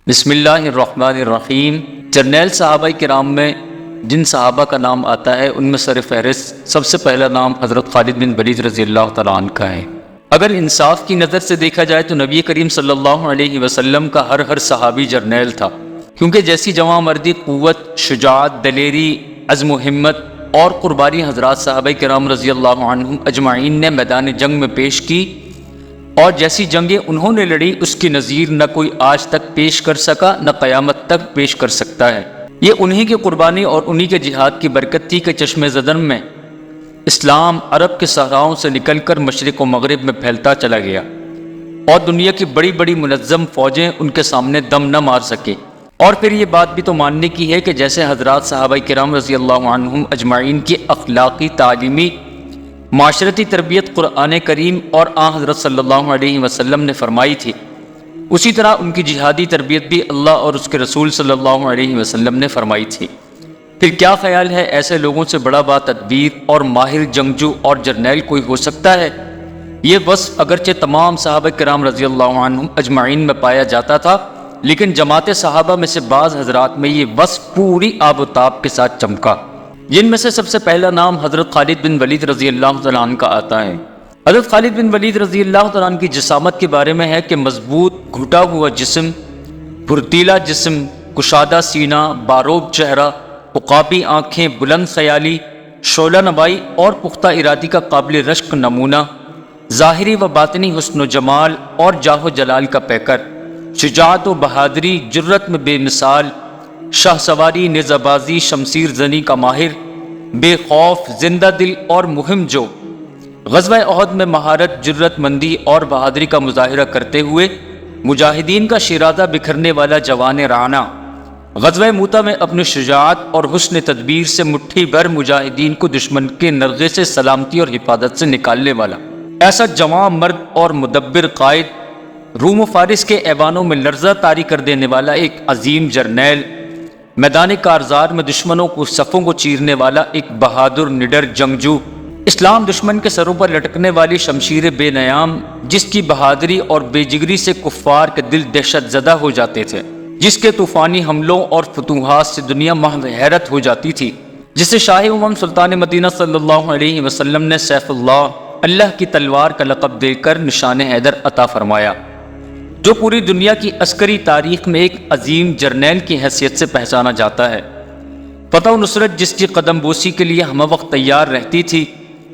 بسم اللہ الرحمن الرحیم۔ جرنیل صحابہ کرام میں جن صحابہ کا نام آتا ہے ان میں سر فہرست سب سے پہلا نام حضرت خالد بن ولید رضی اللہ تعالیٰ عنہ کا ہے۔ اگر انصاف کی نظر سے دیکھا جائے تو نبی کریم صلی اللہ علیہ وسلم کا ہر صحابی جرنیل تھا، کیونکہ جیسی جواں مردی، قوت، شجاعت، دلیری، عزم و ہمت اور قربانی حضرات صحابہ کرام رضی اللہ عنہم اجمعین نے میدان جنگ میں پیش کی، اور جیسی جنگیں انہوں نے لڑی اس کی نظیر نہ کوئی آج تک پیش کر سکا، نہ قیامت تک پیش کر سکتا ہے۔ یہ انہی کی قربانی اور انہی کے جہاد کی برکت تھی کہ چشم زدن میں اسلام عرب کے صحراؤں سے نکل کر مشرق و مغرب میں پھیلتا چلا گیا، اور دنیا کی بڑی بڑی منظم فوجیں ان کے سامنے دم نہ مار سکے۔ اور پھر یہ بات بھی تو ماننے کی ہے کہ جیسے حضرات صحابہ کرام رضی اللہ عنہم اجمعین کی اخلاقی، تعلیمی، معاشرتی تربیت قرآن کریم اور آن حضرت صلی اللہ علیہ وسلم نے فرمائی تھی، اسی طرح ان کی جہادی تربیت بھی اللہ اور اس کے رسول صلی اللہ علیہ وسلم نے فرمائی تھی۔ پھر کیا خیال ہے ایسے لوگوں سے بڑا با تدبیر اور ماہر جنگجو اور جرنیل کوئی ہو سکتا ہے؟ یہ وصف اگرچہ تمام صحابہ کرام رضی اللہ عنہم اجمعین میں پایا جاتا تھا، لیکن جماعت صحابہ میں سے بعض حضرات میں یہ وصف پوری آب و تاب کے ساتھ چمکا، جن میں سے سب سے پہلا نام حضرت خالد بن ولید رضی اللہ تعالیٰ عنہ کا آتا ہے۔ حضرت خالد بن ولید رضی اللہ تعالیٰ عنہ کی جسامت کے بارے میں ہے کہ مضبوط گھٹا ہوا جسم، پھرتیلا جسم، کشادہ سینہ، باروب چہرہ، عقابی آنکھیں، بلند خیالی، شعلہ نوائی اور پختہ ارادی کا قابل رشک نمونہ، ظاہری و باطنی حسن و جمال اور جاہ و جلال کا پیکر، شجاعت و بہادری، جرت میں بے مثال، شاہ سواری، نیزہ بازی، شمشیر زنی کا ماہر، بے خوف، زندہ دل اور مہم جو، غزوہ احد میں مہارت، جرت مندی اور بہادری کا مظاہرہ کرتے ہوئے مجاہدین کا شیرازہ بکھرنے والا جوان رانا، غزوہ موتا میں اپنی شجاعت اور حسن تدبیر سے مٹھی بھر مجاہدین کو دشمن کے نرغے سے سلامتی اور حفاظت سے نکالنے والا ایسا جوان مرد اور مدبر قائد، روم و فارس کے ایوانوں میں لرزہ طاری کر دینے والا ایک عظیم جرنیل، میدان کارزار میں دشمنوں کو صفوں کو چیرنے والا ایک بہادر نڈر جنگجو، اسلام دشمن کے سروں پر لٹکنے والی شمشیر بے نیام، جس کی بہادری اور بے جگری سے کفار کے دل دہشت زدہ ہو جاتے تھے، جس کے طوفانی حملوں اور فتوحات سے دنیا محو حیرت ہو جاتی تھی، جسے شاہ امم سلطان مدینہ صلی اللہ علیہ وسلم نے سیف اللہ، اللہ کی تلوار کا لقب دے کر نشان حیدر عطا فرمایا، جو پوری دنیا کی عسکری تاریخ میں ایک عظیم جرنیل کی حیثیت سے پہچانا جاتا ہے۔ فتح و نصرت جس کی قدم بوسی کے لیے ہمہ وقت تیار رہتی تھی،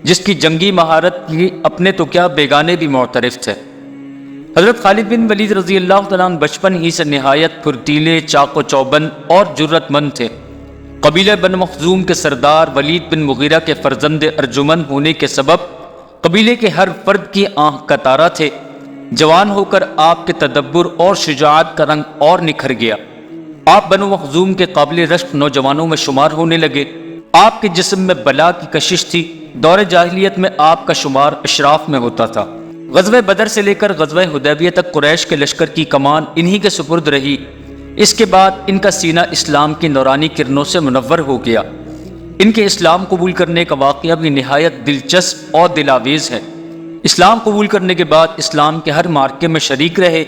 جس کی جنگی مہارت کی اپنے تو کیا بیگانے بھی معترف تھے۔ حضرت خالد بن ولید رضی اللہ تعالیٰ عنہ بچپن ہی سے نہایت پھرتیلے، چاق و چوبند اور جرت مند تھے۔ قبیلہ بن مخزوم کے سردار ولید بن مغیرہ کے فرزند ارجمند ہونے کے سبب قبیلے کے ہر فرد کی آنکھ کا تارا تھے۔ جوان ہو کر آپ کے تدبر اور شجاعت کا رنگ اور نکھر گیا، آپ بنو مخزوم کے قابل رشک نوجوانوں میں شمار ہونے لگے۔ آپ کے جسم میں بلا کی کشش تھی، دور جاہلیت میں آپ کا شمار اشراف میں ہوتا تھا۔ غزوہ بدر سے لے کر غزوہ حدیبیہ تک قریش کے لشکر کی کمان انہی کے سپرد رہی۔ اس کے بعد ان کا سینہ اسلام کی نورانی کرنوں سے منور ہو گیا۔ ان کے اسلام قبول کرنے کا واقعہ بھی نہایت دلچسپ اور دلاویز ہے۔ اسلام قبول کرنے کے بعد اسلام کے ہر معرکے میں شریک رہے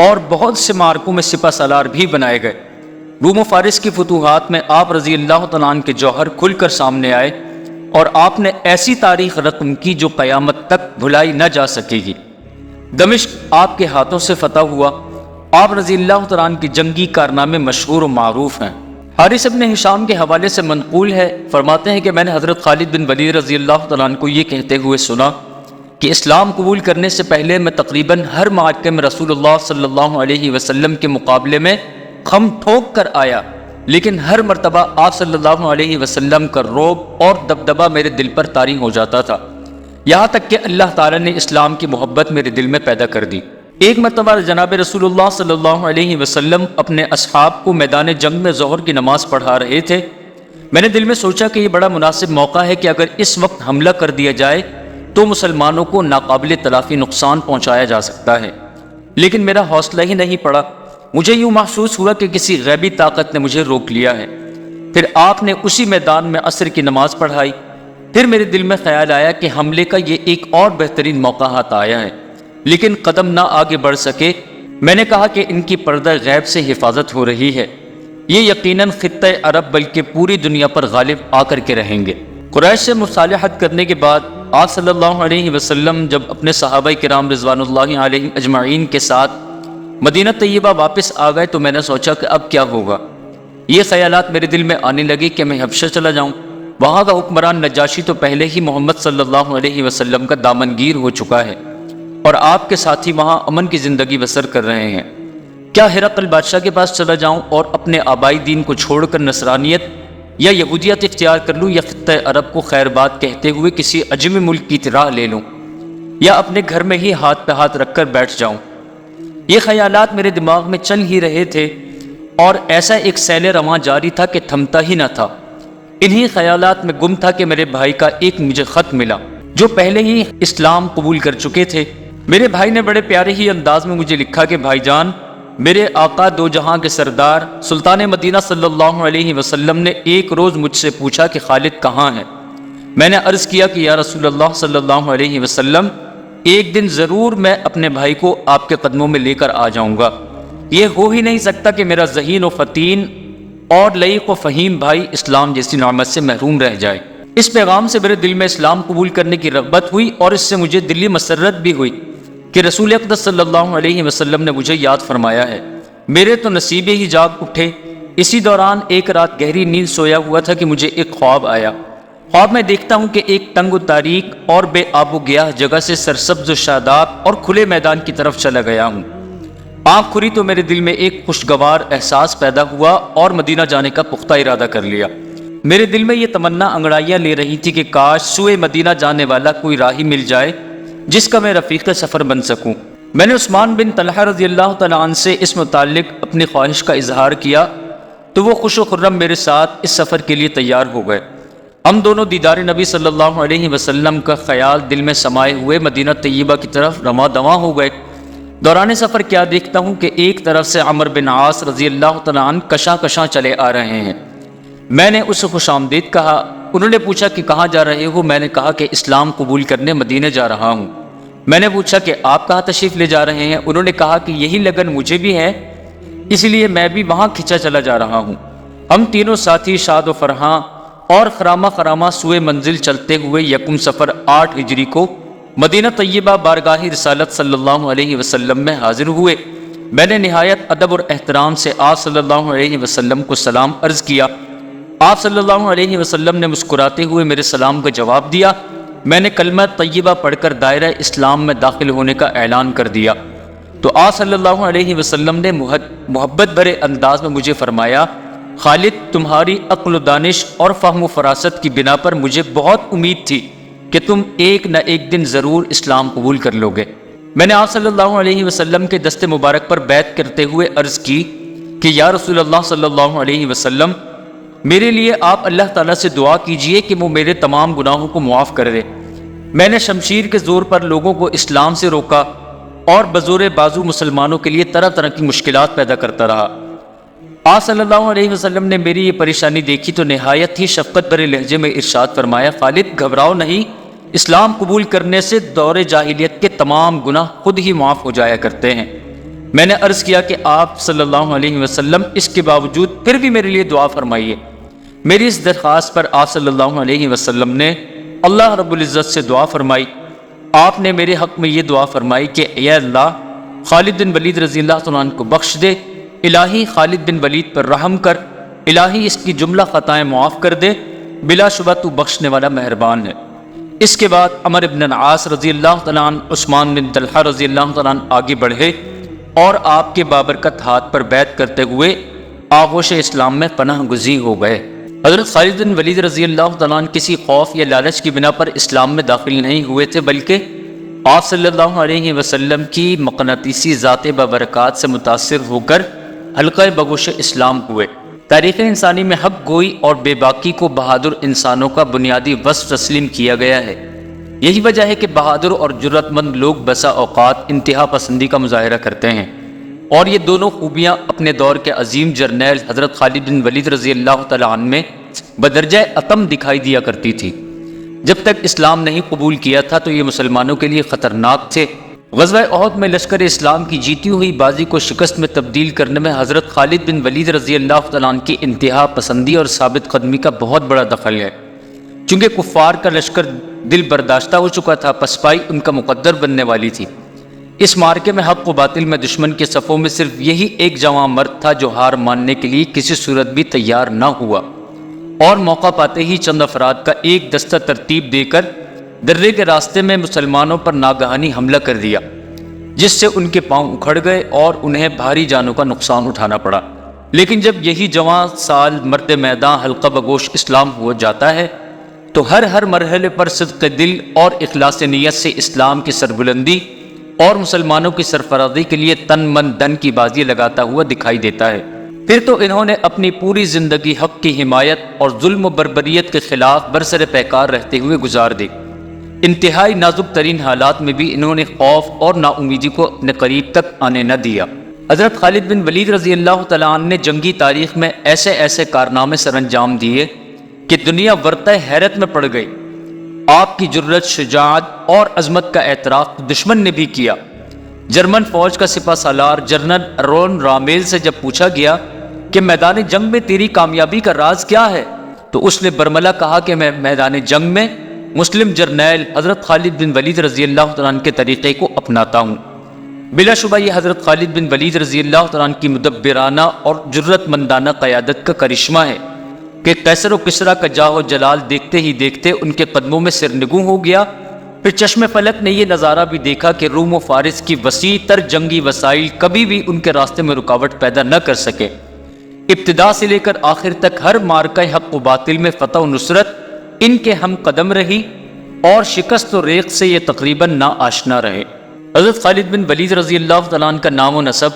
اور بہت سے معرکوں میں سپہ سالار بھی بنائے گئے۔ روم و فارس کی فتوحات میں آپ رضی اللہ تعالیٰ عنہ کے جوہر کھل کر سامنے آئے، اور آپ نے ایسی تاریخ رقم کی جو قیامت تک بھلائی نہ جا سکے گی۔ دمشق آپ کے ہاتھوں سے فتح ہوا۔ آپ رضی اللہ تعالیٰ عنہ کی جنگی کارنامے مشہور و معروف ہیں۔ حارث ابن ہشام کے حوالے سے منقول ہے، فرماتے ہیں کہ میں نے حضرت خالد بن ولید رضی اللہ تعالیٰ عنہ کو یہ کہتے ہوئے سنا کہ اسلام قبول کرنے سے پہلے میں تقریباً ہر معرکے میں رسول اللہ صلی اللہ علیہ وسلم کے مقابلے میں خم ٹھوک کر آیا، لیکن ہر مرتبہ آپ صلی اللہ علیہ وسلم کا رعب اور دبدبہ میرے دل پر طاری ہو جاتا تھا، یہاں تک کہ اللہ تعالیٰ نے اسلام کی محبت میرے دل میں پیدا کر دی۔ ایک مرتبہ جناب رسول اللہ صلی اللہ علیہ وسلم اپنے اصحاب کو میدان جنگ میں ظہر کی نماز پڑھا رہے تھے۔ میں نے دل میں سوچا کہ یہ بڑا مناسب موقع ہے کہ اگر اس وقت حملہ کر دیا جائے تو مسلمانوں کو ناقابل تلافی نقصان پہنچایا جا سکتا ہے، لیکن میرا حوصلہ ہی نہیں پڑا۔ مجھے یوں محسوس ہوا کہ کسی غیبی طاقت نے مجھے روک لیا ہے۔ پھر آپ نے اسی میدان میں عصر کی نماز پڑھائی۔ پھر میرے دل میں خیال آیا کہ حملے کا یہ ایک اور بہترین موقع ہاتھ آیا ہے، لیکن قدم نہ آگے بڑھ سکے میں نے کہا کہ ان کی پردہ غیب سے حفاظت ہو رہی ہے، یہ یقیناً خطہ عرب بلکہ پوری دنیا پر غالب آ کر کے رہیں گے۔ قریش سے مصالحت کرنے کے بعد آپ صلی اللہ علیہ وسلم جب اپنے صحابہ کرام رضوان اللہ علیہم اجمعین کے ساتھ مدینہ طیبہ واپس آ گئے تو میں نے سوچا کہ اب کیا ہوگا۔ یہ خیالات میرے دل میں آنے لگے کہ میں حبشہ چلا جاؤں۔ وہاں کا حکمران نجاشی تو پہلے ہی محمد صلی اللہ علیہ وسلم کا دامنگیر ہو چکا ہے اور آپ کے ساتھی وہاں امن کی زندگی بسر کر رہے ہیں۔ کیا ہرقل بادشاہ کے پاس چلا جاؤں اور اپنے آبائی دین کو چھوڑ کر نصرانیت یا یہودیت اختیار کر لوں، یا خطہ عرب کو خیر بات کہتے ہوئے کسی عجمی ملک کی راہ لے لوں، یا اپنے گھر میں ہی ہاتھ پہ ہاتھ رکھ کر بیٹھ جاؤں؟ یہ خیالات میرے دماغ میں چل ہی رہے تھے اور ایسا ایک سیل رواں جاری تھا کہ تھمتا ہی نہ تھا۔ انہی خیالات میں گم تھا کہ میرے بھائی کا ایک مجھے خط ملا جو پہلے ہی اسلام قبول کر چکے تھے۔ میرے بھائی نے بڑے پیارے ہی انداز میں مجھے لکھا کہ بھائی جان، میرے آقا دو جہاں کے سردار سلطان مدینہ صلی اللہ علیہ وسلم نے ایک روز مجھ سے پوچھا کہ خالد کہاں ہے؟ میں نے عرض کیا کہ یا رسول اللہ صلی اللہ علیہ وسلم، ایک دن ضرور میں اپنے بھائی کو آپ کے قدموں میں لے کر آ جاؤں گا۔ یہ ہو ہی نہیں سکتا کہ میرا ذہین و فتین اور لئیق و فہیم بھائی اسلام جیسی نعمت سے محروم رہ جائے۔ اس پیغام سے میرے دل میں اسلام قبول کرنے کی رغبت ہوئی اور اس سے مجھے دلی مسرت بھی ہوئی کہ رسول اقدس صلی اللہ علیہ وسلم نے مجھے یاد فرمایا ہے۔ میرے تو نصیبے ہی جاگ اٹھے۔ اسی دوران ایک رات گہری نیند سویا ہوا تھا کہ مجھے ایک خواب آیا۔ خواب میں دیکھتا ہوں کہ ایک تنگ و تاریک اور بے آب و گیاہ جگہ سے سرسبز و شاداب اور کھلے میدان کی طرف چلا گیا ہوں۔ آنکھ کھلی تو میرے دل میں ایک خوشگوار احساس پیدا ہوا اور مدینہ جانے کا پختہ ارادہ کر لیا۔ میرے دل میں یہ تمنا انگڑائیاں لے رہی تھی کہ کاش سوئے مدینہ جانے والا کوئی راہی مل جائے جس کا میں رفیق سفر بن سکوں۔ میں نے عثمان بن طلحہ رضی اللہ تعالیٰ عنہ سے اس متعلق اپنی خواہش کا اظہار کیا تو وہ خوش و خرم میرے ساتھ اس سفر کے لیے تیار ہو گئے۔ ہم دونوں دیدار نبی صلی اللہ علیہ وسلم کا خیال دل میں سمائے ہوئے مدینہ طیبہ کی طرف رواں دواں ہو گئے۔ دوران سفر کیا دیکھتا ہوں کہ ایک طرف سے عمر بن عاص رضی اللہ تعالیٰ عنہ کشاں کشاں چلے آ رہے ہیں۔ میں نے اسے خوش آمدید کہا۔ انہوں نے پوچھا کہ کہاں جا رہے ہو؟ میں نے کہا کہ اسلام قبول کرنے مدینہ جا رہا ہوں۔ میں نے پوچھا کہ آپ کہاں تشریف لے جا رہے ہیں؟ انہوں نے کہا کہ یہی لگن مجھے بھی ہے، اس لیے میں بھی وہاں کھنچا چلا جا رہا ہوں۔ ہم تینوں ساتھی شاد و فرحاں اور خرامہ خرامہ سوئے منزل چلتے ہوئے یکم صفر 8 ہجری کو مدینہ طیبہ بارگاہ رسالت صلی اللہ علیہ وسلم میں حاضر ہوئے۔ میں نے نہایت ادب اور احترام سے آپ صلی اللہ علیہ وسلم کو سلام عرض کیا۔ آپ صلی اللہ علیہ وسلم نے مسکراتے ہوئے میرے سلام کا جواب دیا۔ میں نے کلمہ طیبہ پڑھ کر دائرہ اسلام میں داخل ہونے کا اعلان کر دیا تو آپ صلی اللہ علیہ وسلم نے محبت بھرے انداز میں مجھے فرمایا، خالد، تمہاری عقل و دانش اور فہم و فراست کی بنا پر مجھے بہت امید تھی کہ تم ایک نہ ایک دن ضرور اسلام قبول کر لو گے۔ میں نے آپ صلی اللہ علیہ وسلم کے دست مبارک پر بیعت کرتے ہوئے عرض کی کہ یا رسول اللہ صلی اللہ علیہ وسلم، میرے لیے آپ اللہ تعالیٰ سے دعا کیجئے کہ وہ میرے تمام گناہوں کو معاف کر دے۔ میں نے شمشیر کے زور پر لوگوں کو اسلام سے روکا اور بزور بازو مسلمانوں کے لیے طرح طرح کی مشکلات پیدا کرتا رہا۔ آپ صلی اللہ علیہ وسلم نے میری یہ پریشانی دیکھی تو نہایت ہی شفقت بھرے لہجے میں ارشاد فرمایا، خالد گھبراؤ نہیں، اسلام قبول کرنے سے دور جاہلیت کے تمام گناہ خود ہی معاف ہو جایا کرتے ہیں۔ میں نے عرض کیا کہ آپ صلی اللہ علیہ وسلم اس کے باوجود پھر بھی میرے لیے دعا فرمائیے۔ میری اس درخواست پر آپ صلی اللہ علیہ وسلم نے اللہ رب العزت سے دعا فرمائی۔ آپ نے میرے حق میں یہ دعا فرمائی کہ اے اللہ، خالد بن ولید رضی اللہ عنہ کو بخش دے، الہی خالد بن ولید پر رحم کر، الہی اس کی جملہ خطائیں معاف کر دے، بلا شبہ تو بخشنے والا مہربان ہے۔ اس کے بعد عمر بن العاص رضی اللہ عنہ، عثمان بن طلحہ رضی اللہ عنہ آگے بڑھے اور آپ کے بابرکت ہاتھ پر بیعت کرتے ہوئے آغوش اسلام میں پناہ گزین ہو گئے۔ حضرت خالد بن ولید رضی اللہ عنہ کسی خوف یا لالچ کی بنا پر اسلام میں داخل نہیں ہوئے تھے، بلکہ آپ صلی اللہ علیہ وسلم کی مقناطیسی ذات بابرکات سے متاثر ہو کر حلقہ بگوش اسلام ہوئے۔ تاریخ انسانی میں حق گوئی اور بے باکی کو بہادر انسانوں کا بنیادی وصف تسلیم کیا گیا ہے۔ یہی وجہ ہے کہ بہادر اور جرأت مند لوگ بسا اوقات انتہا پسندی کا مظاہرہ کرتے ہیں، اور یہ دونوں خوبیاں اپنے دور کے عظیم جرنیل حضرت خالد بن ولید رضی اللہ تعالیٰ عنہ میں بدرجہ اتم دکھائی دیا کرتی تھی۔ جب تک اسلام نہیں قبول کیا تھا تو یہ مسلمانوں کے لیے خطرناک تھے، غزوہ احد میں لشکر اسلام کی جیتی ہوئی بازی کو شکست میں تبدیل کرنے میں حضرت خالد بن ولید رضی اللہ تعالیٰ عنہ کی انتہا پسندی اور ثابت قدمی کا بہت بڑا دخل ہے۔ چونکہ کفار کا لشکر دل برداشتہ ہو چکا تھا، پسپائی ان کا مقدر بننے والی تھی۔ اس مارکے میں حق و باطل میں دشمن کے صفوں میں صرف یہی ایک جوان مرد تھا جو ہار ماننے کے لیے کسی صورت بھی تیار نہ ہوا، اور موقع پاتے ہی چند افراد کا ایک دستہ ترتیب دے کر درے کے راستے میں مسلمانوں پر ناگہانی حملہ کر دیا، جس سے ان کے پاؤں اکھڑ گئے اور انہیں بھاری جانوں کا نقصان اٹھانا پڑا۔ لیکن جب یہی جوان سال مرد میدان حلقہ بگوش اسلام ہو جاتا ہے تو ہر مرحلے پر صدق دل اور اخلاص نیت سے اسلام کی سربلندی اور مسلمانوں کی سرفرازی کے لیے تن من دن کی بازی لگاتا ہوا دکھائی دیتا ہے۔ پھر تو انہوں نے اپنی پوری زندگی حق کی حمایت اور ظلم و بربریت کے خلاف برسر پیکار رہتے ہوئے گزار دی۔ انتہائی نازک ترین حالات میں بھی انہوں نے خوف اور نا امیدی کو اپنے قریب تک آنے نہ دیا۔ حضرت خالد بن ولید رضی اللہ تعالیٰ عنہ نے جنگی تاریخ میں ایسے کارنامے سر انجام دیے کہ دنیا ورطہ حیرت میں پڑ گئی۔ آپ کی جرت، شجاعت اور عظمت کا اعتراف دشمن نے بھی کیا۔ جرمن فوج کا سپہ سالار جنرل رون رامیل سے جب پوچھا گیا کہ میدان جنگ میں تیری کامیابی کا راز کیا ہے تو اس نے برملا کہا کہ میں میدان جنگ میں مسلم جرنیل حضرت خالد بن ولید رضی اللہ تعالیٰ عنہ کے طریقے کو اپناتا ہوں۔ بلا شبہ یہ حضرت خالد بن ولید رضی اللہ تعالیٰ عنہ کی مدبرانہ اور جرت مندانہ قیادت کا کرشمہ ہے کہ قیصر و کسریٰ کا جاہ و جلال دیکھتے ہی دیکھتے ان کے قدموں میں سرنگوں ہو گیا۔ پھر چشم فلک نے یہ نظارہ بھی دیکھا کہ روم و فارس کی وسیع تر جنگی وسائل کبھی بھی ان کے راستے میں رکاوٹ پیدا نہ کر سکے۔ ابتدا سے لے کر آخر تک ہر مارکہ حق و باطل میں فتح و نصرت ان کے ہم قدم رہی اور شکست و ریغ سے یہ تقریباً نا آشنا رہے۔ حضرت خالد بن ولید رضی اللہ تعالیٰ عنہ کا نام و نسب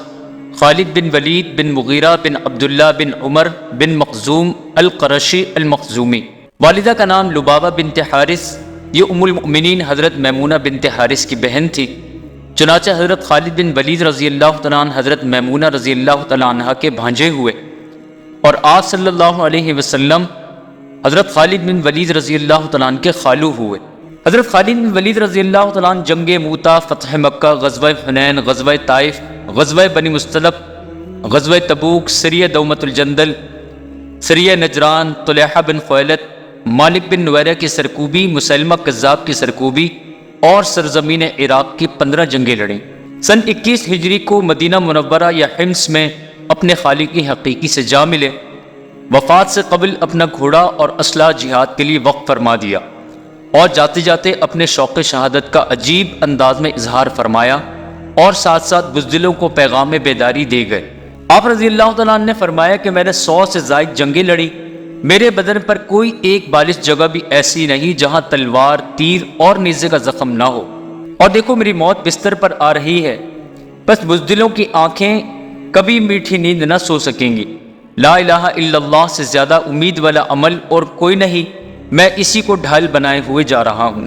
خالد بن ولید بن مغیرہ بن عبداللہ بن عمر بن مخزوم القرشی المخزومی، والدہ کا نام لبابہ بنت حارث، یہ ام المؤمنین حضرت میمونہ بنت حارث کی بہن تھی۔ چنانچہ حضرت خالد بن ولید رضی اللہ تعالیٰ عنہ حضرت میمونہ رضی اللہ تعالیٰ عنہ کے بھانجے ہوئے، اور آپ صلی اللہ علیہ وسلم حضرت خالد بن ولید رضی اللہ تعالیٰ عنہ کے خالو ہوئے۔ حضرت خالد بن ولید رضی اللہ تعالیٰ عنہ جنگ موتا، فتح مکہ، غزوہ حنین، غزوہ طائف، غزوہ بنی مصطلق، غزوہ تبوک، سریہ دومت الجندل، سریہ نجران، طلحہ بن خویلد، مالک بن نویرہ کی سرکوبی، مسلمہ کذاب کی سرکوبی اور سرزمین عراق کی 15 جنگیں لڑیں۔ سن 21 ہجری کو مدینہ منورہ یا حمص میں اپنے خالق کی حقیقی سے جا ملے۔ وفات سے قبل اپنا گھوڑا اور اسلحہ جہاد کے لیے وقف فرما دیا اور جاتے جاتے اپنے شوق شہادت کا عجیب انداز میں اظہار فرمایا اور ساتھ ساتھ بزدلوں کو پیغام بیداری دے گئے۔ آپ رضی اللہ تعالیٰ عنہ نے فرمایا کہ میں نے 100 سے زائد جنگیں لڑی، میرے بدن پر کوئی ایک بالش جگہ بھی ایسی نہیں جہاں تلوار، تیر اور نیزے کا زخم نہ ہو، اور دیکھو میری موت بستر پر آ رہی ہے، بس بزدلوں کی آنکھیں کبھی میٹھی نیند نہ سو سکیں گی۔ لا الہ الا اللہ سے زیادہ امید والا عمل اور کوئی نہیں، میں اسی کو ڈھال بنائے ہوئے جا رہا ہوں۔